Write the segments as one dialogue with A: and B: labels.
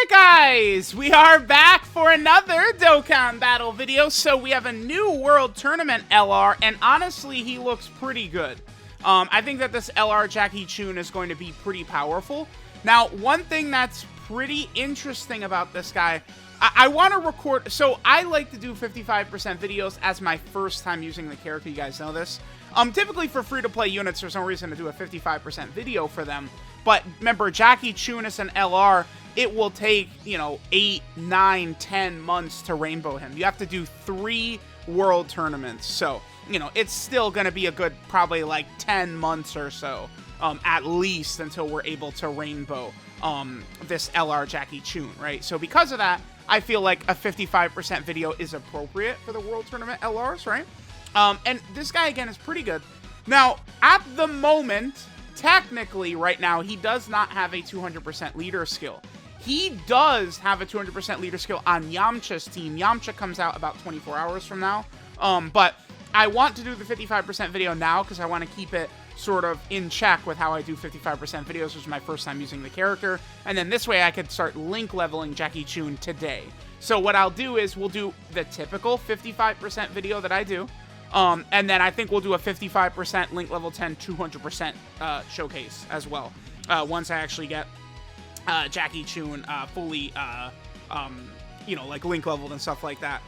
A: Guys, we are back for another Dokkan battle video. So we have a new World Tournament LR, and honestly, he looks pretty good. I think that this LR Jackie Chun is going to be pretty powerful. Now, one thing that's pretty interesting about this guy, I want to record, so I like to do 55% videos as my first time using the character, you guys know this. Typically for free-to-play units, there's no reason to do a 55% video for them. But remember, Jackie Chun is an LR. It will take, 8, 9, 10 months to rainbow him. You have to do 3 world tournaments. So, it's still going to be a good, probably like 10 months or so, at least, until we're able to rainbow this LR Jackie Chun, right? So because of that, I feel like a 55% video is appropriate for the world tournament LRs, right? And this guy, again, is pretty good. Now, at the moment, technically, right now, he does not have a 200% leader skill. He does have a 200% leader skill on Yamcha's team. Yamcha comes out about 24 hours from now. But I want to do the 55% video now because I want to keep it sort of in check with how I do 55% videos, which is my first time using the character. And then this way I could start link leveling Jackie Chun today. So what I'll do is we'll do the typical 55% video that I do. And then I think we'll do a 55% link level 10 200% showcase as well. Once I actually get Jackie Chun fully, like link leveled and stuff like that.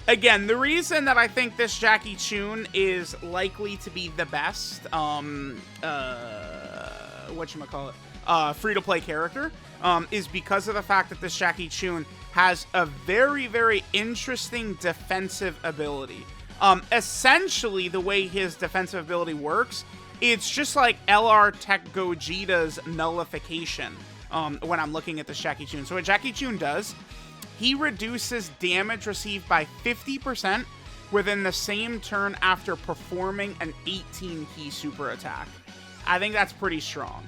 A: Again, the reason that I think this Jackie Chun is likely to be the best, free-to-play character, is because of the fact that this Jackie Chun has a very, very interesting defensive ability. Essentially, the way his defensive ability works, it's just like LR Tech Gogeta's nullification when I'm looking at this Jackie Chun. So what Jackie Chun does, he reduces damage received by 50% within the same turn after performing an 18-key super attack. I think that's pretty strong.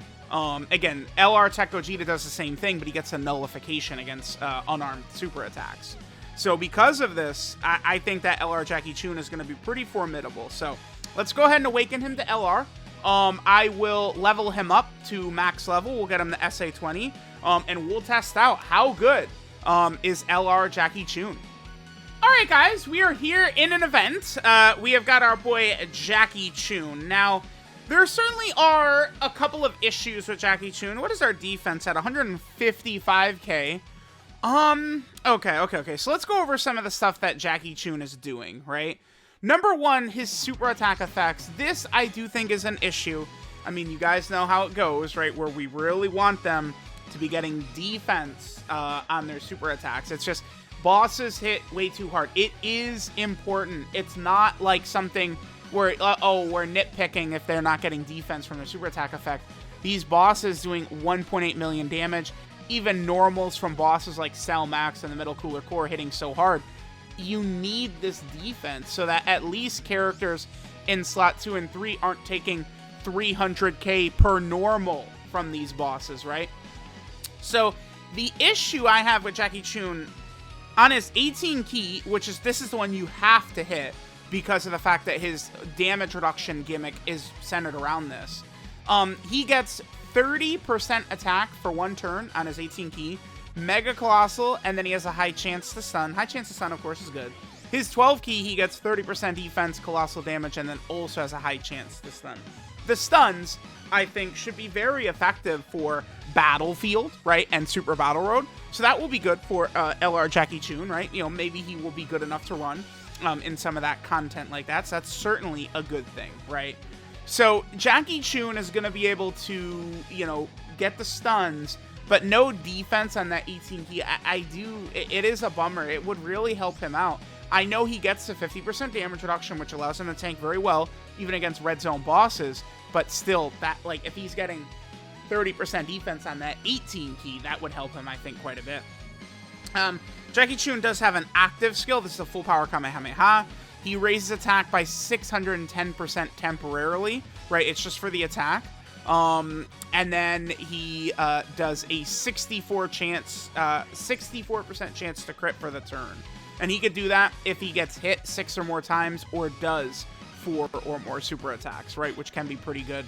A: Again, LR Tech Gogeta does the same thing, but he gets a nullification against unarmed super attacks. So because of this, I think that LR Jackie Chun is going to be pretty formidable. So let's go ahead and awaken him to LR. I will level him up to max level. We'll get him to SA20. And we'll test out how good is LR Jackie Chun. Alright guys, we are here in an event. We have got our boy Jackie Chun. Now, there certainly are a couple of issues with Jackie Chun. What is our defense at? 155k. Okay. So let's go over some of the stuff that Jackie Chun is doing, right? Number one, his super attack effects. This, I do think, is an issue. I mean, you guys know how it goes, right? Where we really want them to be getting defense on their super attacks. It's just bosses hit way too hard. It is important. It's not like something where, we're nitpicking if they're not getting defense from their super attack effect. These bosses doing 1.8 million damage, even normals from bosses like Cell Max and the Middle Cooler Core hitting so hard. You need this defense so that at least characters in slot 2 and 3 aren't taking 300k per normal from these bosses, right? So the issue I have with Jackie Chun on his 18 key, this is the one you have to hit because of the fact that his damage reduction gimmick is centered around this. He gets 30% attack for 1 turn on his 18 key, Mega Colossal, and then he has a high chance to stun. High chance to stun, of course, is good. His 12 key, he gets 30% defense, colossal damage, and then also has a high chance to stun. The stuns, I think, should be very effective for Battlefield, right, and Super Battle Road. So that will be good for LR Jackie Chun, right? Maybe he will be good enough to run in some of that content like that. So that's certainly a good thing, right? So Jackie Chun is going to be able to, get the stuns, but no defense on that 18 key. It is a bummer. It would really help him out. I know he gets the 50% damage reduction, which allows him to tank very well, even against red zone bosses, but still, if he's getting 30% defense on that 18 key, that would help him, I think, quite a bit. Jackie Chun does have an active skill. This is a full power Kamehameha. He raises attack by 610% temporarily, right? It's just for the attack. And then he does a 64% chance to crit for the turn. And he could do that if he gets hit 6 or more times or does 4 or more super attacks, right? Which can be pretty good.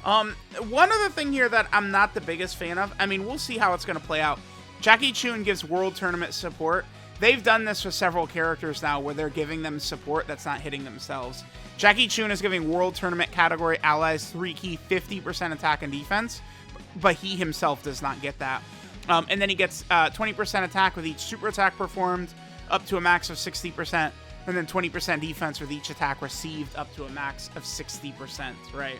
A: One other thing here that I'm not the biggest fan of, I mean, we'll see how it's going to play out. Jackie Chun gives World Tournament support. They've done this with several characters now where they're giving them support that's not hitting themselves. Jackie Chun is giving World Tournament category allies 3 key 50% attack and defense, but he himself does not get that. And then he gets 20% attack with each super attack performed, up to a max of 60%, and then 20% defense with each attack received, up to a max of 60%, right?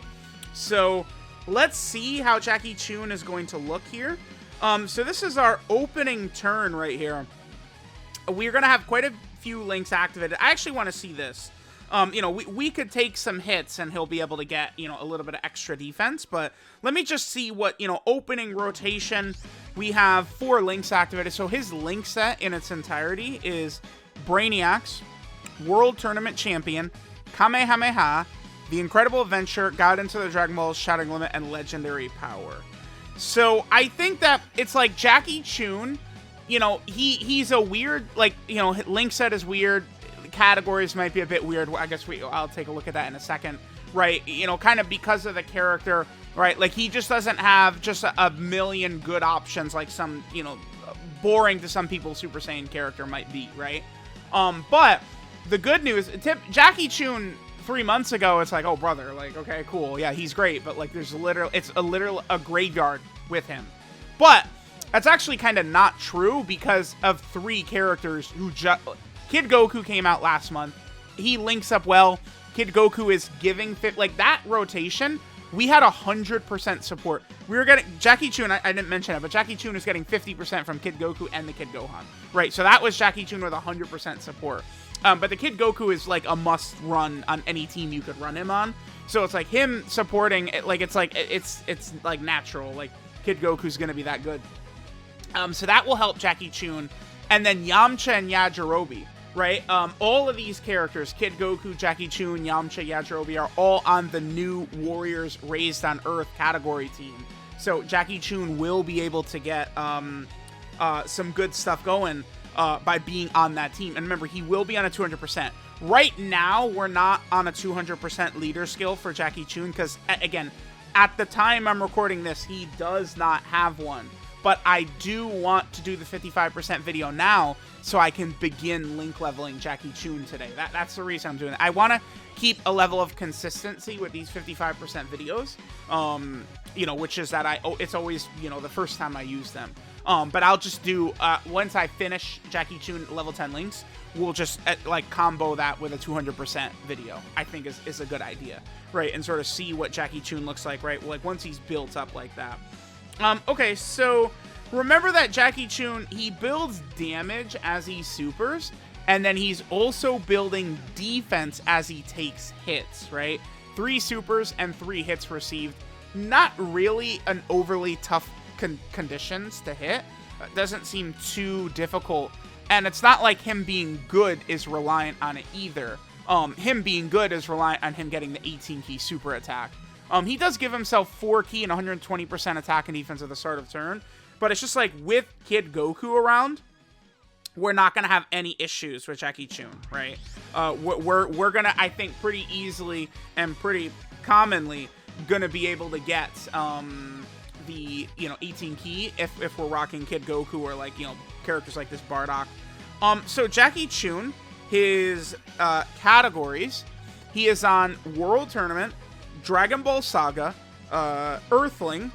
A: So let's see how Jackie Chun is going to look here. So this is our opening turn right here. We're going to have quite a few links activated. I actually want to see this. You know, we could take some hits and he'll be able to get, you know, a little bit of extra defense. But let me just see what, you know, opening rotation. We have 4 links activated. So his link set in its entirety is Brainiacs, World Tournament Champion, Kamehameha, The Incredible Adventure, Guide into the Dragon Ball, Shattering Limit, and Legendary Power. So I think that it's like Jackie Chun, you know, he's a weird, like, you know, link set is weird. Categories might be a bit weird. I guess I'll take a look at that in a second, right? You know, kind of because of the character, right? Like, he just doesn't have just a million good options like some, you know, boring to some people Super Saiyan character might be, right? But the good news, Jackie Chun 3 months ago, it's like, oh brother, like, okay, cool, yeah, he's great, but like, there's it's a graveyard with him. But that's actually kind of not true because of 3 characters who Kid Goku came out last month. He links up well. Kid Goku is giving like that rotation. We had 100% support. We were getting Jackie Chun. I didn't mention it, but Jackie Chun is getting 50% from Kid Goku and the Kid Gohan. Right. So that was Jackie Chun with 100% support. But the Kid Goku is like a must run on any team you could run him on. So it's like him supporting it. Like it's like natural. Like Kid Goku's gonna be that good. So that will help Jackie Chun, and then Yamcha and Yajirobe. Right? All of these characters, Kid Goku, Jackie Chun, Yamcha, Yajirobe, are all on the new Warriors Raised on Earth category team. So Jackie Chun will be able to get some good stuff going by being on that team. And remember, he will be on a 200%. Right now, we're not on a 200% leader skill for Jackie Chun because, again, at the time I'm recording this, he does not have one. But I do want to do the 55% video now so I can begin link leveling Jackie Chun today. That's the reason I'm doing it. I want to keep a level of consistency with these 55% videos, you know, which is that it's always, you know, the first time I use them. But I'll just do, once I finish Jackie Chun level 10 links, we'll just, like, combo that with a 200% video, I think is a good idea, right? And sort of see what Jackie Chun looks like, right? Like, once he's built up like that. Okay, so remember that Jackie Chun, he builds damage as he supers, and then he's also building defense as he takes hits, right? 3 supers and 3 hits received. Not really an overly tough conditions to hit. Doesn't seem too difficult. And it's not like him being good is reliant on it either. Him being good is reliant on him getting the 18 key super attack. He does give himself 4 key and 120% attack and defense at the start of turn, but it's just like with Kid Goku around, we're not gonna have any issues with Jackie Chun, right? We're gonna, I think, pretty easily and pretty commonly gonna be able to get the 18 key if we're rocking Kid Goku or like characters like this Bardock. So Jackie Chun, his categories, he is on World Tournament, Dragon Ball Saga, Earthling,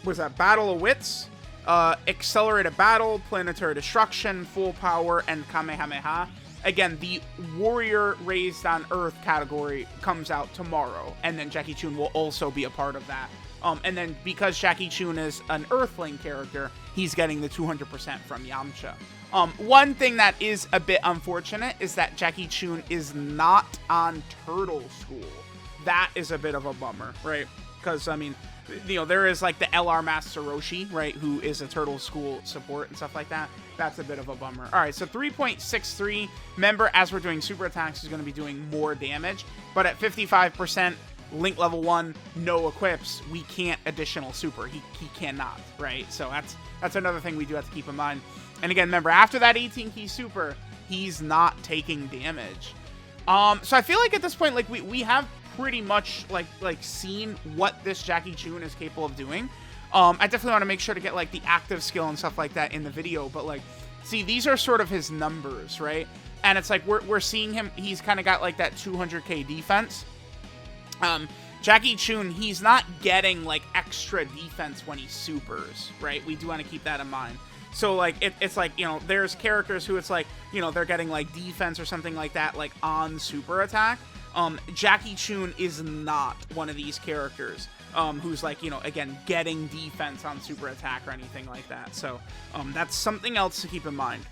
A: was that Battle of Wits, Accelerated Battle, Planetary Destruction, Full Power, and Kamehameha. Again, the Warrior Raised on Earth category comes out tomorrow, and then Jackie Chun will also be a part of that. And then because Jackie Chun is an Earthling character, he's getting the 200% from Yamcha. One thing that is a bit unfortunate is that Jackie Chun is not on Turtle School. That is a bit of a bummer, right? Because, I mean, there is like the LR Master Roshi, right, who is a Turtle School support and stuff like that. That's a bit of a bummer. All right, so 3.63. Remember, as we're doing super attacks, is going to be doing more damage. But at 55%, Link level 1, no equips, we can't additional super. He cannot, right? So that's another thing we do have to keep in mind. And again, remember, after that 18 key super, he's not taking damage. So I feel like at this point, like, we have pretty much like seen what this Jackie Chun is capable of doing. I definitely want to make sure to get, like, the active skill and stuff like that in the video, but, like, see, these are sort of his numbers, right? And it's like, we're seeing him, he's kind of got, like, that 200k defense. Jackie Chun, he's not getting, like, extra defense when he supers, right? We do want to keep that in mind. So, like, it's like, you know, there's characters who it's like, you know, they're getting, like, defense or something like that, like, on super attack. Jackie Chun is not one of these characters who's, like, you know, again, getting defense on super attack or anything like that. So, that's something else to keep in mind.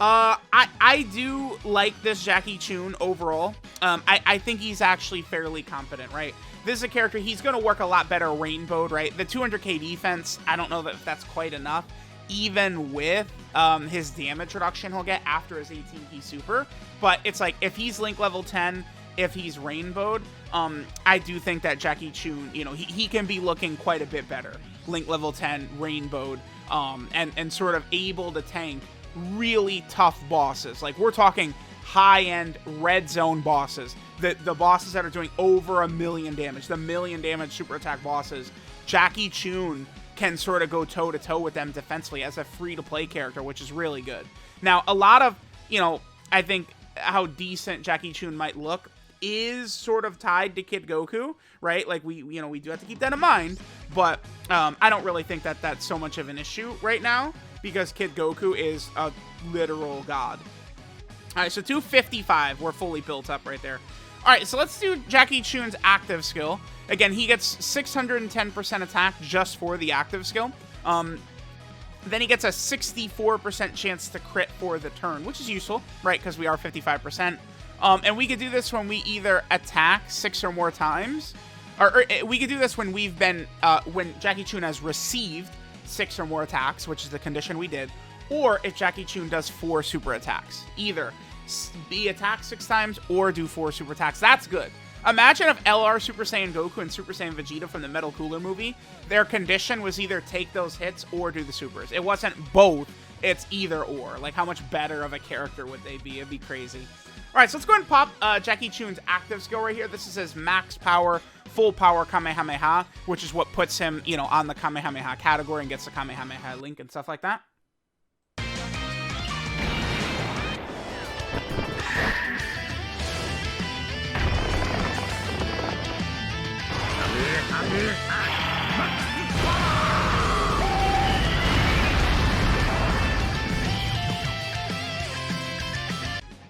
A: I do like this Jackie Chun overall. I think he's actually fairly competent, right? This is a character, he's going to work a lot better rainbowed, right? The 200k defense, I don't know that that's quite enough, even with his damage reduction he'll get after his 18k super. But it's like, if he's link level 10, if he's rainbowed, I do think that Jackie Chun, you know, he can be looking quite a bit better. Link level 10, rainbowed, and sort of able to tank really tough bosses. Like, we're talking high-end red zone bosses. The bosses that are doing over 1 million damage, the 1 million damage super attack bosses. Jackie Chun can sort of go toe-to-toe with them defensively as a free-to-play character, which is really good. Now, a lot of, you know, I think how decent Jackie Chun might look is sort of tied to Kid Goku, right? Like, we do have to keep that in mind, but I don't really think that that's so much of an issue right now, because Kid Goku is a literal god. All right, so 255, we're fully built up right there. All right, so let's do Jackie Chun's active skill. Again, he gets 610% attack just for the active skill. Then he gets a 64% chance to crit for the turn, which is useful, right? Because we are 55%. And we could do this when we either attack 6 or more times, or we could do this when we've been, when Jackie Chun has received 6 or more attacks, which is the condition we did, or if Jackie Chun does 4 super attacks. Either be attacked 6 times or do 4 super attacks. That's good. Imagine if LR Super Saiyan Goku and Super Saiyan Vegeta from the Metal Cooler movie, their condition was either take those hits or do the supers. It wasn't both, it's either or. Like, how much better of a character would they be? It'd be crazy. All right, so let's go ahead and pop Jackie Chun's active skill right here. This is his max power, full power Kamehameha, which is what puts him, you know, on the Kamehameha category and gets the Kamehameha link and stuff like that.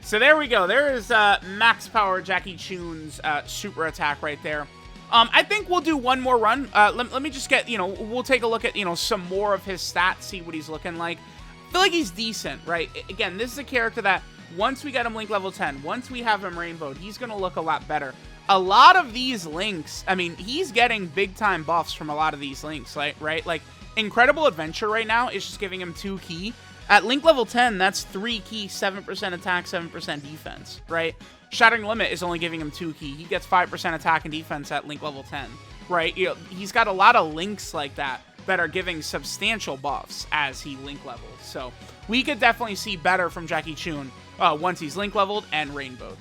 A: So there we go. There is max power Jackie Chun's super attack right there. I think we'll do one more run. Let me just get, you know, we'll take a look at, you know, some more of his stats, see what he's looking like. I feel like he's decent, right? Again, this is a character that once we get him link level 10, once we have him rainbowed, he's going to look a lot better. A lot of these links, I mean, he's getting big time buffs from a lot of these links, like, right? Like, Incredible Adventure right now is just giving him 2 key. At link level 10, that's 3 key, 7% attack, 7% defense, right? Shattering Limit is only giving him 2 key. He gets 5% attack and defense at link level 10, right? You know, he's got a lot of links like that that are giving substantial buffs as he link levels. So we could definitely see better from Jackie Chun once he's link leveled and rainbowed.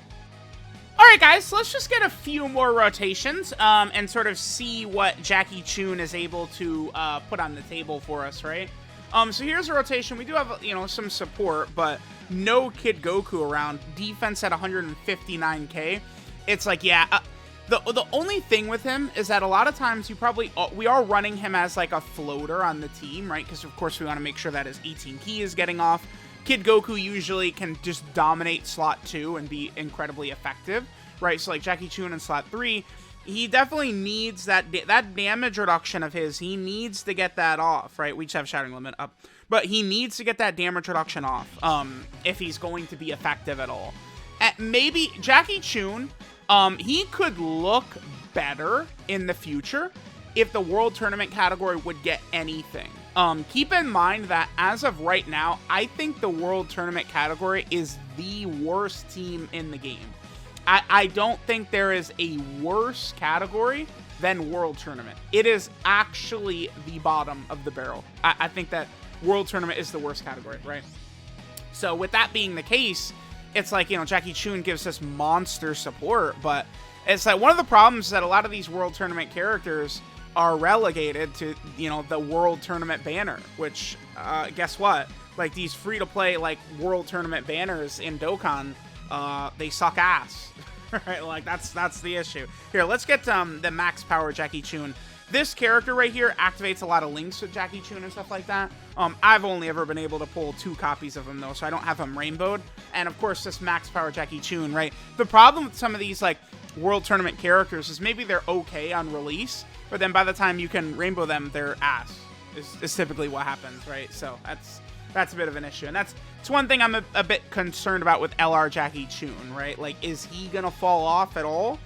A: All right, guys, so let's just get a few more rotations and sort of see what Jackie Chun is able to put on the table for us, right? So here's a rotation. We do have, you know, some support, but no Kid Goku around. Defense at 159k. It's like, yeah, the only thing with him is that a lot of times we are running him as like a floater on the team, right? Because of course we want to make sure that his 18 key is getting off. Kid Goku usually can just dominate slot 2 and be incredibly effective, right? So like Jackie Chun in slot 3, he definitely needs that damage reduction of his. He needs to get that off, right? We just have Shattering Limit up. But he needs to get that damage reduction off if he's going to be effective at all. Maybe Jackie Chun, he could look better in the future if the World Tournament category would get anything. Keep in mind that as of right now, I think the World Tournament category is the worst team in the game. I don't think there is a worse category than World Tournament. It is actually the bottom of the barrel. I think that World Tournament is the worst category, right? So with that being the case, it's like, you know, Jackie Chun gives us monster support, but it's like one of the problems is that a lot of these World Tournament characters, are relegated to, you know, the World Tournament banner, which, guess what? Like, these free-to-play, like, World Tournament banners in Dokkan, they suck ass. Right? Like, that's the issue. Here, let's get the max power Jackie Chun. This character right here activates a lot of links with Jackie Chun and stuff like that. I've only ever been able to pull 2 copies of him, though, so I don't have him rainbowed. And, of course, this max power Jackie Chun, right? The problem with some of these, like, World Tournament characters is maybe they're okay on release, but then by the time you can rainbow them, they're ass, is typically what happens, right? So that's a bit of an issue. And it's one thing I'm a bit concerned about with LR Jackie Chun, right? Like, is he gonna fall off at all?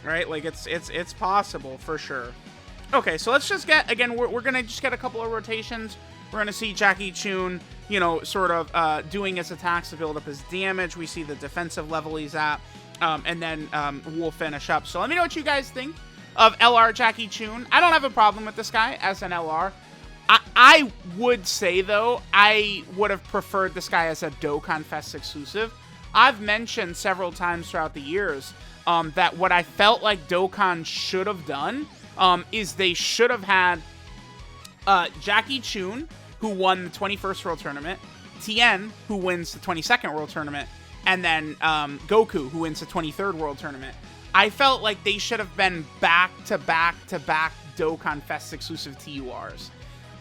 A: Right? Like, it's possible for sure. Okay, so let's just get, again, we're gonna just get a couple of rotations. We're gonna see Jackie Chun, you know, sort of doing his attacks to build up his damage. We see the defensive level he's at, and then we'll finish up. So let me know what you guys think of LR Jackie Chun. I don't have a problem with this guy as an LR. I would say, though, I would have preferred this guy as a Dokkan Fest exclusive. I've mentioned several times throughout the years that what I felt like Dokkan should have done is they should have had Jackie Chun, who won the 21st World Tournament, Tien, who wins the 22nd World Tournament, and then Goku, who wins the 23rd World Tournament. I felt like they should have been back-to-back-to-back Dokkan Fest exclusive TURs.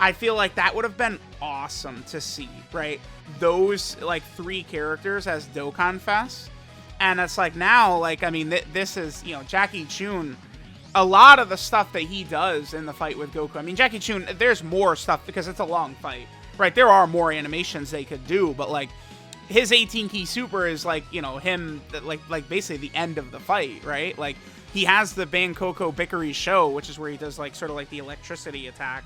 A: I feel like that would have been awesome to see, right? Those, like, 3 characters as Dokkan Fest. And it's like, now, like, I mean, this is, you know, Jackie Chun, a lot of the stuff that he does in the fight with Goku. I mean, Jackie Chun, there's more stuff because it's a long fight, right? There are more animations they could do, but, like, his 18-key super is, like, you know, him, like basically the end of the fight, right? Like, he has the Bankoko Bickery show, which is where he does, like, sort of like the electricity attack.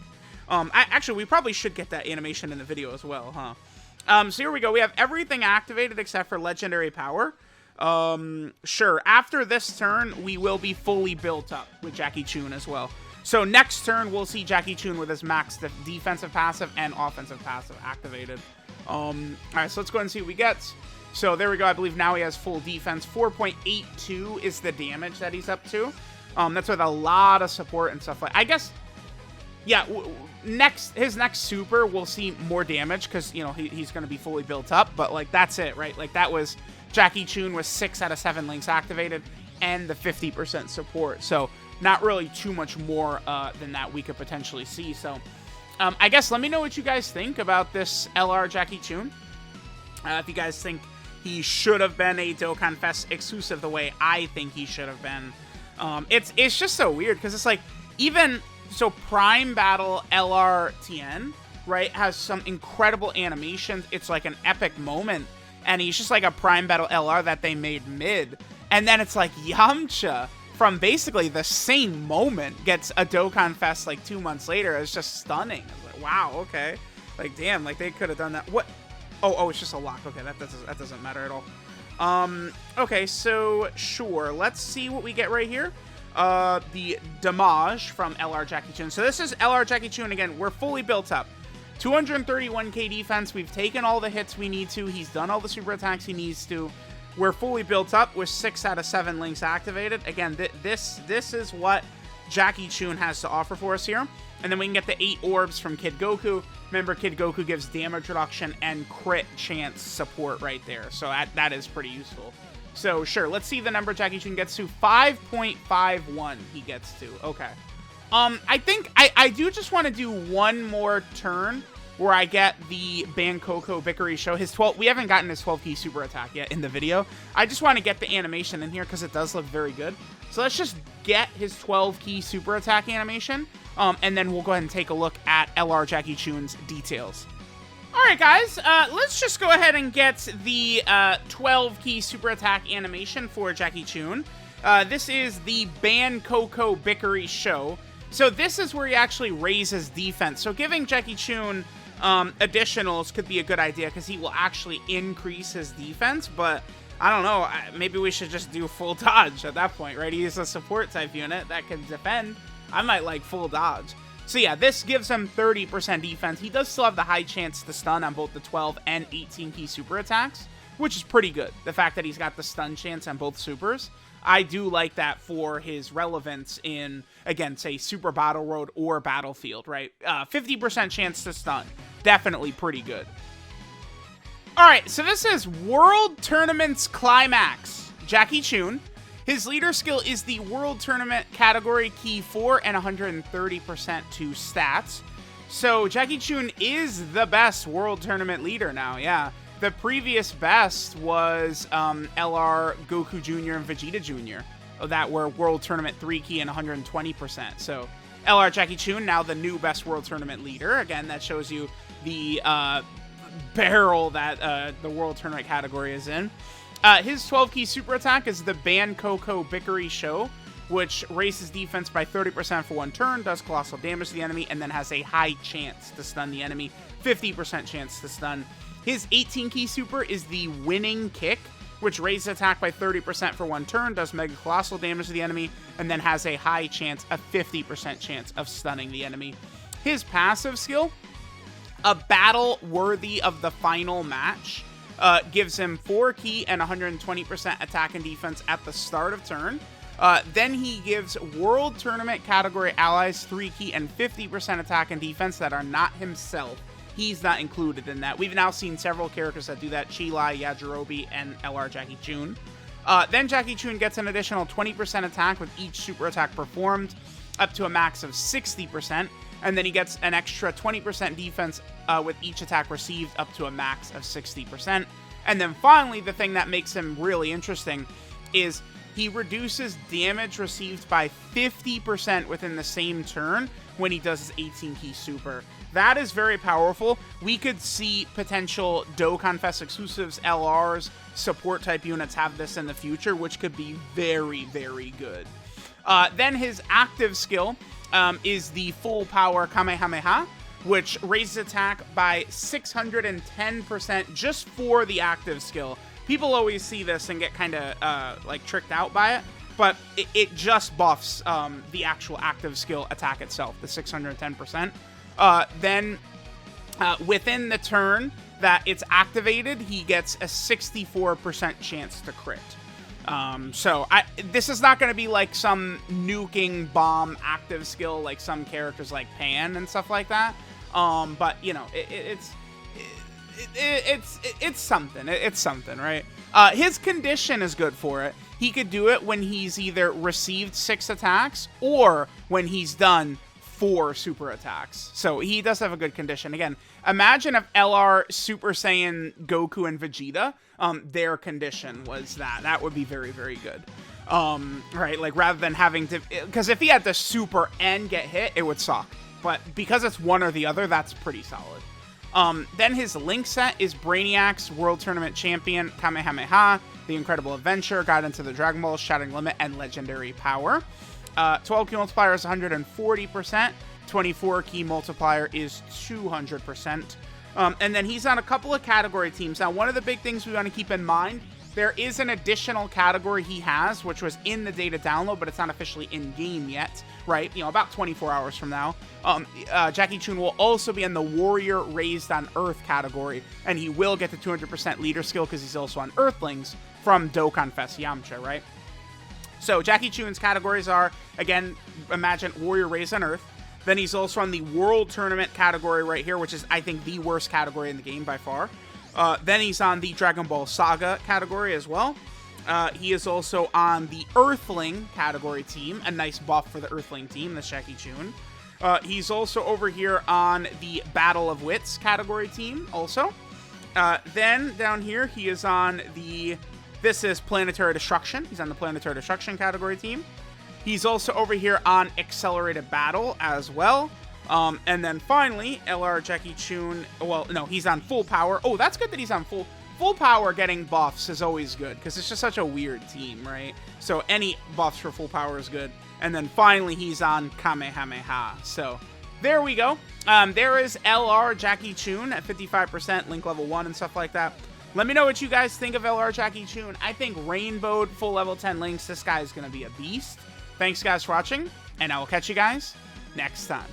A: Actually, we probably should get that animation in the video as well, huh? So here we go. We have everything activated except for Legendary Power. Sure. After this turn, we will be fully built up with Jackie Chun as well. So next turn, we'll see Jackie Chun with his max defensive passive and offensive passive activated. Alright, so let's go ahead and see what we get. So there we go. I believe now he has full defense. 4.82 is the damage that he's up to. That's with a lot of support and stuff like. I guess, yeah. His next super, we'll see more damage because, you know, he's going to be fully built up. But, like, that's it, right? Like, that was Jackie Chun with 6 out of 7 links activated and the 50% support. So not really too much more than that we could potentially see. So I guess let me know what you guys think about this LR Jackie Chun. If you guys think he should have been a Dokkan Fest exclusive the way I think he should have been. It's just so weird because it's like, even so, Prime Battle LR Tien, right, has some incredible animations. It's like an epic moment, and he's just like a Prime Battle LR that they made mid. And then it's like Yamcha from basically the same moment gets a Dokkan Fest like 2 months later. It's just stunning. I was like, wow, okay. Like, damn, like they could have done that. What? Oh, it's just a lock. Okay, that doesn't matter at all. Okay, so sure. Let's see what we get right here. The damage from LR Jackie Chun. So this is LR Jackie Chun again. We're fully built up. 231k defense. We've taken all the hits we need to. He's done all the super attacks he needs to. We're fully built up with 6 out of 7 links activated. Again, this is what Jackie Chun has to offer for us here. And then we can get the 8 orbs from Kid Goku. Remember, Kid Goku gives damage reduction and crit chance support right there. So that is pretty useful. So, sure, let's see the number Jackie Chun gets to. 5.51 he gets to. Okay. I think I do just want to do one more turn where I get the Bankoko Bickery show. We haven't gotten his 12-key super attack yet in the video. I just want to get the animation in here because it does look very good. So let's just get his 12-key super attack animation, and then we'll go ahead and take a look at LR Jackie Chun's details. Alright guys, let's just go ahead and get the 12-key super attack animation for Jackie Chun. This is the Bankoko Bickery show. So this is where he actually raises defense. So giving Jackie Chun additionals could be a good idea because he will actually increase his defense, but I don't know, maybe we should just do full dodge at that point, right? He's a support type unit that can defend. I might like full dodge. So yeah, this gives him 30% defense. He does still have the high chance to stun on both the 12 and 18 key super attacks, which is pretty good. The fact that he's got the stun chance on both supers. I do like that for his relevance in, again, say, Super Battle Road or Battlefield, right? 50% chance to stun. Definitely pretty good. Alright, so this is World Tournaments Climax. Jackie Chun. His leader skill is the World Tournament category key 4 and 130% to stats. So Jackie Chun is the best World Tournament leader now, yeah. The previous best was LR, Goku Jr., and Vegeta Jr. That were World Tournament 3 key and 120%. So LR Jackie Chun, now the new best World Tournament leader. Again, that shows you the barrel that the World Tournament category is in. His 12 key super attack is the Ban Coco Bickery Show, which raises defense by 30% for 1 turn, does colossal damage to the enemy, and then has a high chance to stun the enemy, 50% chance to stun. His 18 key super is the Winning Kick, which raises attack by 30% for 1 turn, does mega colossal damage to the enemy, and then has a high chance, a 50% chance of stunning the enemy. His passive skill, a battle worthy of the final match, gives him 4 key and 120% attack and defense at the start of turn. Then he gives World Tournament category allies 3 key and 50% attack and defense that are not himself. He's not included in that. We've now seen several characters that do that: Chilai, Yajirobe, and LR Jackie Chun. Then Jackie Chun gets an additional 20% attack with each super attack performed, up to a max of 60%. And then he gets an extra 20% defense with each attack received, up to a max of 60%. And then finally, the thing that makes him really interesting is he reduces damage received by 50% within the same turn when he does his 18 key super. That is very powerful. We could see potential Dokkan Fest exclusives, LRs, support type units have this in the future, which could be very, very good. Then his active skill is the full power Kamehameha, which raises attack by 610% just for the active skill. People always see this and get kind of like tricked out by it, but it just buffs the actual active skill attack itself, the 610%. Then within the turn that it's activated, he gets a 64% chance to crit. So this is not going to be like some nuking bomb active skill like some characters like Pan and stuff like that. But you know, it's something. It's something, right? His condition is good for it. He could do it when he's either received 6 attacks or when he's done 4 super attacks. So he does have a good condition. Again, imagine if LR Super Saiyan Goku and Vegeta, their condition was that. That would be very, very good. Right? Like, rather than having to... Because if he had to super and get hit, it would suck. But because it's one or the other, that's pretty solid. Then his link set is Brainiac's World Tournament Champion, Kamehameha, The Incredible Adventure, Guide into the Dragon Ball, Shattering Limit, and Legendary Power. 12 key multiplier is 140%. 24 key multiplier is 200%. And then he's on a couple of category teams. Now, one of the big things we want to keep in mind, there is an additional category he has, which was in the data download, but it's not officially in-game yet, right? You know, about 24 hours from now. Jackie Chun will also be in the Warrior Raised on Earth category, and he will get the 200% leader skill because he's also on Earthlings from Dokkan Fest Yamcha, right? So Jackie Chun's categories are, again, imagine Warrior Raised on Earth. Then he's also on the World Tournament category right here, which is, I think, the worst category in the game by far. Then he's on the Dragon Ball Saga category as well. He is also on the Earthling category team, a nice buff for the Earthling team, that's Jackie Chun. He's also over here on the Battle of Wits category team also. Then down here, he is on the... This is Planetary Destruction. He's on the Planetary Destruction category team. He's also over here on Accelerated Battle as well. And then finally, LR Jackie Chun. Well, no, he's on Full Power. Oh, that's good that he's on Full Power. Getting buffs is always good because it's just such a weird team, right? So any buffs for Full Power is good. And then finally, he's on Kamehameha. So there we go. There is LR Jackie Chun at 55%, link level 1 and stuff like that. Let me know what you guys think of LR Jackie Chun. I think rainbowed full level 10 links. This guy is going to be a beast. Thanks, guys, for watching, and I will catch you guys next time.